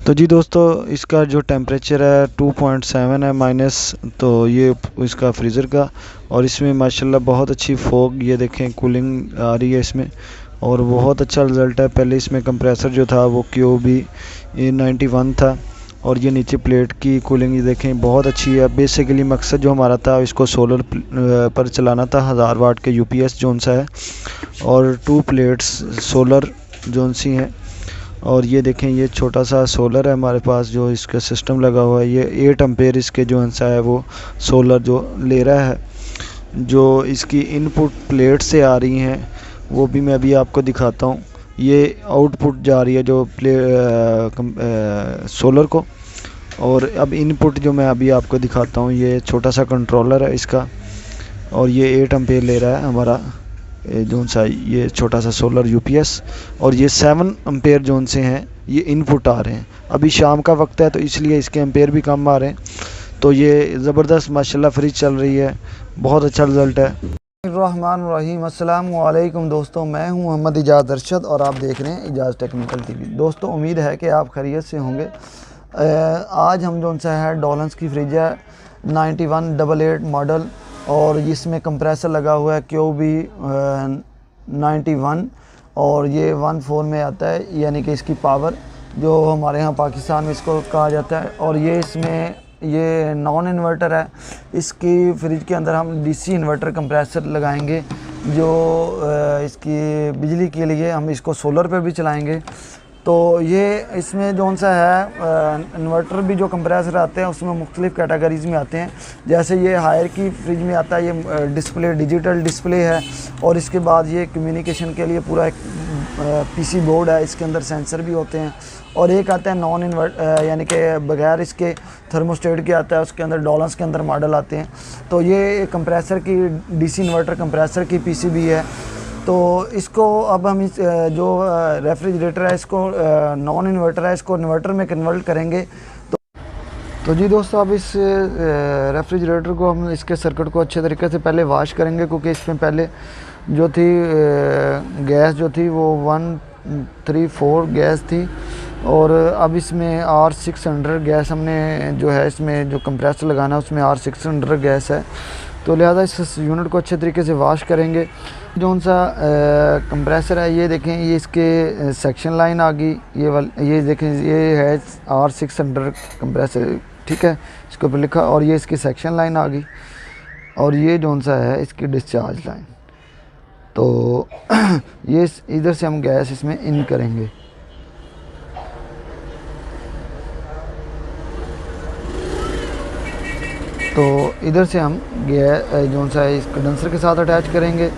तो जी दोस्तों, इसका जो टेम्परेचर है 2.7 है माइनस। तो ये इसका फ्रीज़र का, और इसमें माशाल्लाह बहुत अच्छी फॉग, ये देखें कूलिंग आ रही है इसमें, और बहुत अच्छा रिज़ल्ट है। पहले इसमें कंप्रेसर जो था वो QB91 था, और ये नीचे प्लेट की कूलिंग ये देखें बहुत अच्छी है। बेसिकली मकसद जो हमारा था इसको सोलर पर चलाना था, 1000 वाट के UPS जोन सा है, और 2 प्लेट्स सोलर जोन सी हैं। और ये देखें, ये छोटा सा सोलर है हमारे पास जो इसका सिस्टम लगा हुआ है। ये 8 एम्पेयर इसके जो अंसा है वो सोलर जो ले रहा है। जो इसकी इनपुट प्लेट से आ रही हैं वो भी मैं अभी आपको दिखाता हूँ। ये आउटपुट जा रही है जो सोलर को। और अब इनपुट जो मैं अभी आपको दिखाता हूँ, ये छोटा सा कंट्रोलर है इसका, और ये 8 एम्पेयर ले रहा है हमारा जोन सा ये छोटा सा सोलर UPS। और ये 7 एम्पेयर जोन से हैं, ये इनपुट आ रहे हैं। अभी शाम का वक्त है तो इसलिए इसके एम्पेयर भी कम आ रहे हैं। तो ये ज़बरदस्त माशाल्लाह फ्रिज चल रही है, बहुत अच्छा रिज़ल्ट है। रहमानुर्रहीम। अस्सलाम वालेकुम दोस्तों, मैं हूं मोहम्मद इजाज़ अरशद और आप देख रहे हैं इजाज़ टेक्निकल TV। दोस्तों, उम्मीद है कि आप खैरियत से होंगे। आज हम जो सा है डॉलन्स की फ्रिज है 9188 मॉडल, और इसमें कंप्रेसर लगा हुआ है QB91, और ये 1.4 में आता है, यानी कि इसकी पावर जो हमारे यहाँ पाकिस्तान में इसको कहा जाता है। और ये इसमें ये नॉन इन्वर्टर है। इसकी फ्रिज के अंदर हम DC इन्वर्टर कंप्रेसर लगाएंगे, जो इसकी बिजली के लिए हम इसको सोलर पे भी चलाएंगे। तो ये इसमें जो सा है इन्वर्टर भी जो कंप्रेसर आते हैं उसमें मुख्तलिफ़ कैटेगरीज़ में आते हैं। जैसे ये हायर की फ्रिज में आता है, ये डिस्प्ले डिजिटल डिस्प्ले है, और इसके बाद ये कम्युनिकेशन के लिए पूरा एक PC बोर्ड है, इसके अंदर सेंसर भी होते हैं। और एक आता है नॉन इन्वर्ट यानी कि बगैर इसके थर्मोस्टेट के आता है, उसके अंदर डॉलन्स के अंदर मॉडल आते हैं। तो ये कंप्रेसर की DC इन्वर्टर कंप्रेसर की PCB है। तो इसको अब हम इस जो रेफ्रिजरेटर है इसको नॉन इन्वर्टर है, इसको इन्वर्टर में कन्वर्ट करेंगे। तो जी दोस्तों, अब इस रेफ्रिजरेटर को हम इसके सर्किट को अच्छे तरीके से पहले वॉश करेंगे, क्योंकि इसमें पहले जो थी गैस जो थी वो 134 गैस थी, और अब इसमें R600 गैस हमने जो है इसमें जो कंप्रेसर लगाना है उसमें R600 गैस है। तो लिहाजा इस यूनिट को अच्छे तरीके से वॉश करेंगे। जो सा कंप्रेसर है ये देखें, ये इसके सेक्शन लाइन आ गई, ये देखें, ये है R600 कंप्रेसर, ठीक है, इसके ऊपर लिखा, और ये इसकी सेक्शन लाइन आ गई, और ये जो सा है इसकी डिस्चार्ज लाइन। तो ये इधर से हम गैस इसमें इन करेंगे। तो इधर से हम गैस जो सा है इस कंडेंसर के साथ अटैच करेंगे।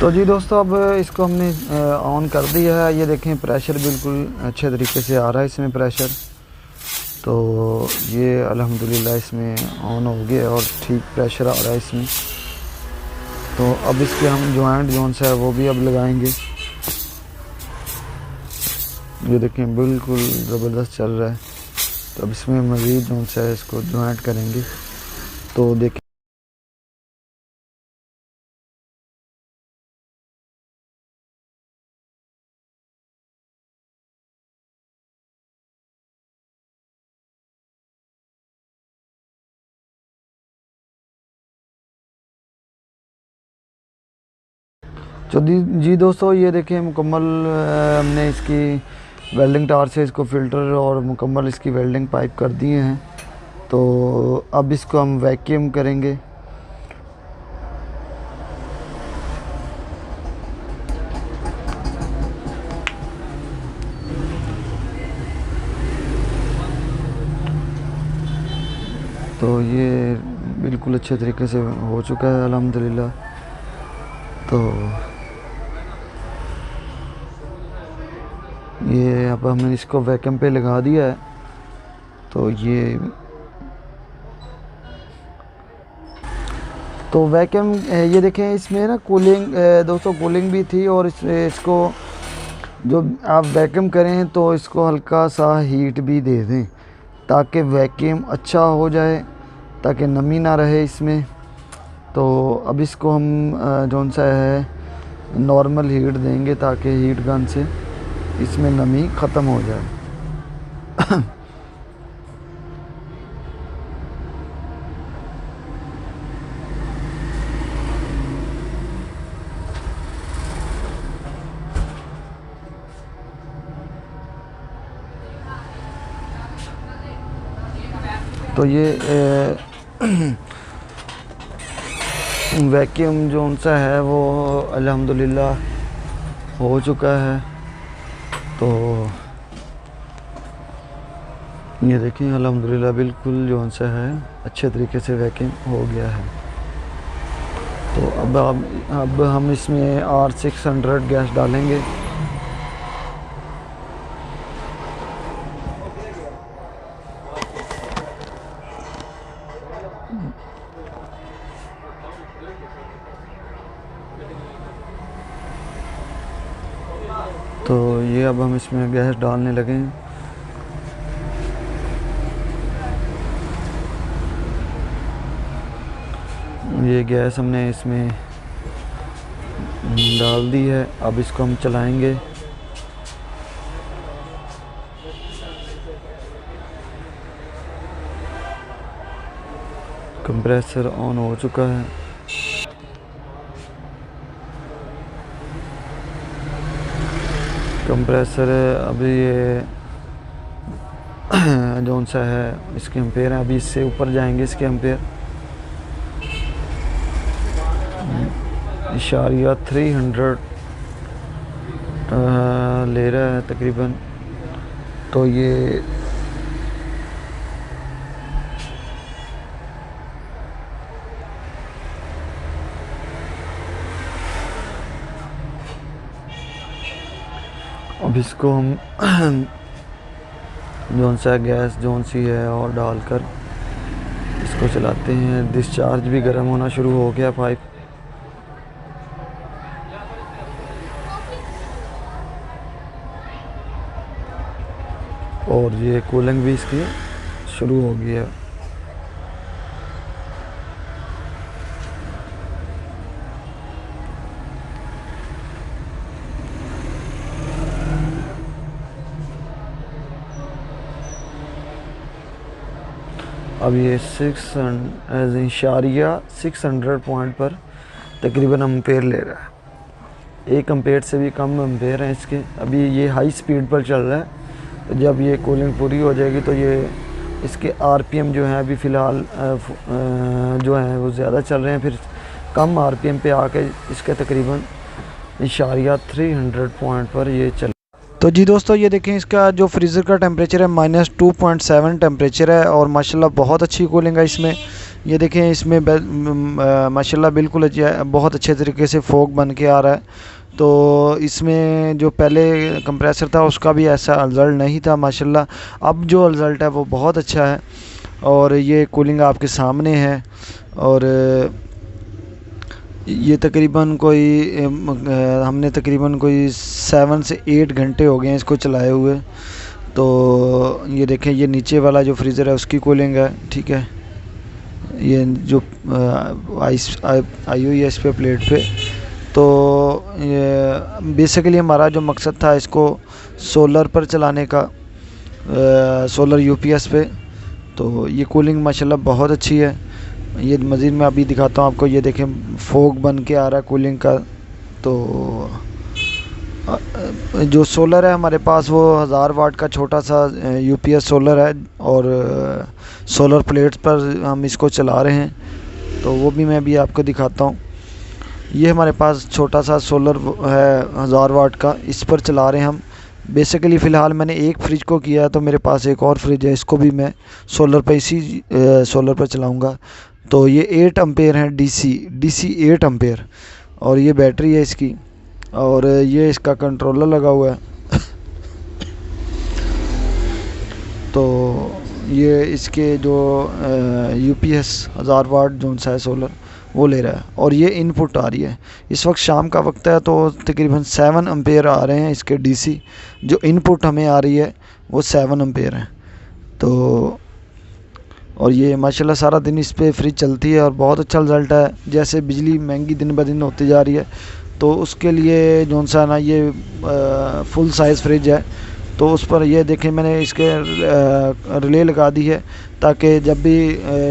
तो जी दोस्तों, अब इसको हमने ऑन कर दिया है। ये देखें, प्रेशर बिल्कुल अच्छे तरीके से आ रहा है इसमें प्रेशर। तो ये अल्हम्दुलिल्लाह इसमें ऑन हो गया और ठीक प्रेशर आ रहा है इसमें। तो अब इसके हम जॉइंट जोन सा है वो भी अब लगाएंगे। ये देखें, बिल्कुल ज़बरदस्त चल रहा है। तो अब इसमें मज़ीद जोन सा है इसको जॉइंट करेंगे। तो देखें, तो जी दोस्तों, ये देखें मुकम्मल हमने इसकी वेल्डिंग टार से इसको फ़िल्टर और मुकम्मल इसकी वेल्डिंग पाइप कर दिए हैं। तो अब इसको हम वैक्यूम करेंगे। तो ये बिल्कुल अच्छे तरीके से हो चुका है अल्हम्दुलिल्लाह। तो ये अब हमने इसको वैक्यूम पे लगा दिया है। तो वैक्यूम ये देखें, इसमें ना कूलिंग दोस्तों कूलिंग भी थी, और इसको जो आप वैक्यूम करें तो इसको हल्का सा हीट भी दे दें ताकि वैक्यूम अच्छा हो जाए ताकि नमी ना रहे इसमें। तो अब इसको हम जौन सा है नॉर्मल हीट देंगे ताकि हीट गन से इसमें नमी ख़त्म हो जाए। तो ये वैक्यूम जो सा है वो अल्हम्दुलिल्लाह हो चुका है। तो ये देखिए अल्हम्दुलिल्लाह बिल्कुल जो सा है अच्छे तरीके से वैक्यूम हो गया है। तो अब हम इसमें R600 गैस डालेंगे। तो ये अब हम इसमें गैस डालने लगे हैं। ये गैस हमने इसमें डाल दी है। अब इसको हम चलाएंगे। कंप्रेसर ऑन हो चुका है। कंप्रेसर अभी ये जौन सा है इसके एम्पेयर हैं, अभी इससे ऊपर जाएंगे। इसके एम्पेयर इशारिया 300 ले रहा है तकरीबन। तो ये अब इसको हम जौन सा गैस जौन सी है और डालकर इसको चलाते हैं। डिस्चार्ज भी गर्म होना शुरू हो गया पाइप। और ये कूलिंग भी इसकी शुरू हो गई है। अब ये 600 पॉइंट पर तकरीबन एम्पेयर ले रहा है। 1 एम्पेयर से भी कम एम्पेयर हैं इसके। अभी ये हाई स्पीड पर चल रहा है। तो जब ये कूलिंग पूरी हो जाएगी तो ये इसके आरपीएम जो हैं अभी फ़िलहाल जो हैं वो ज़्यादा चल रहे हैं। फिर कम आरपीएम पे आके इसके तकरीबन इशारिया 300 पॉइंट पर ये चल। तो जी दोस्तों ये देखें इसका जो फ्रीज़र का टेम्परेचर है -2.7 टेम्परेचर है और माशाल्लाह बहुत अच्छी कूलिंग है इसमें। ये देखें इसमें माशाल्लाह बिल्कुल बहुत अच्छे तरीके से फोग बन के आ रहा है। तो इसमें जो पहले कंप्रेसर था उसका भी ऐसा रिज़ल्ट नहीं था माशाल्लाह। अब जो रिज़ल्ट है वो बहुत अच्छा है और ये कूलिंग आपके सामने है। और ये तकरीबन कोई हमने तकरीबन कोई 7 से 8 घंटे हो गए हैं इसको चलाए हुए। तो ये देखें ये नीचे वाला जो फ्रीज़र है उसकी कूलिंग है, ठीक है। ये जो आई हुई है इस पे प्लेट पे। तो ये बेसिकली हमारा जो मकसद था इसको सोलर पर चलाने का, सोलर यूपीएस पे। तो ये कूलिंग माशाल्लाह बहुत अच्छी है। ये मज़ीद मैं अभी दिखाता हूँ आपको। ये देखें फोग बन के आ रहा है कूलिंग का। तो जो सोलर है हमारे पास वो 1000 वाट का छोटा सा यूपीएस सोलर है और सोलर प्लेट्स पर हम इसको चला रहे हैं। तो वो भी मैं अभी आपको दिखाता हूँ। ये हमारे पास छोटा सा सोलर है 1000 वाट का, इस पर चला रहे हैं हम। बेसिकली फ़िलहाल मैंने एक फ्रिज को किया है, तो मेरे पास एक और फ्रिज है, इसको भी मैं सोलर पर इसी सोलर पर चलाऊँगा। तो ये 8 एम्पेयर है डीसी 8 एम्पेयर और ये बैटरी है इसकी। और ये इसका कंट्रोलर लगा हुआ है। तो ये इसके जो यूपीएस 1000 वाट जोन सा है सोलर वो ले रहा है और ये इनपुट आ रही है। इस वक्त शाम का वक्त है तो तकरीबन 7 एम्पेयर आ रहे हैं इसके डीसी। जो इनपुट हमें आ रही है वो 7 एम्पेयर है। तो और ये माशाल्लाह सारा दिन इस पे फ्रिज चलती है और बहुत अच्छा रिज़ल्ट है। जैसे बिजली महंगी दिन ब दिन होती जा रही है, तो उसके लिए जौन सा ना ये फुल साइज़ फ्रिज है, तो उस पर ये देखें मैंने इसके रिले लगा दी है, ताकि जब भी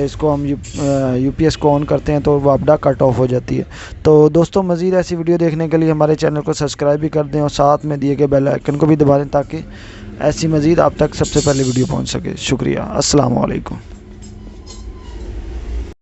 इसको हम यूपीएस को ऑन करते हैं तो वापडा कट ऑफ हो जाती है। तो दोस्तों, मज़ीद ऐसी वीडियो देखने के लिए हमारे चैनल को सब्सक्राइब भी कर दें और साथ में दिए गए बेल आइकन को भी दबा दें, ताकि ऐसी मज़ीद आप तक सबसे पहले वीडियो पहुंच सके। शुक्रिया। अस्सलाम वालेकुम।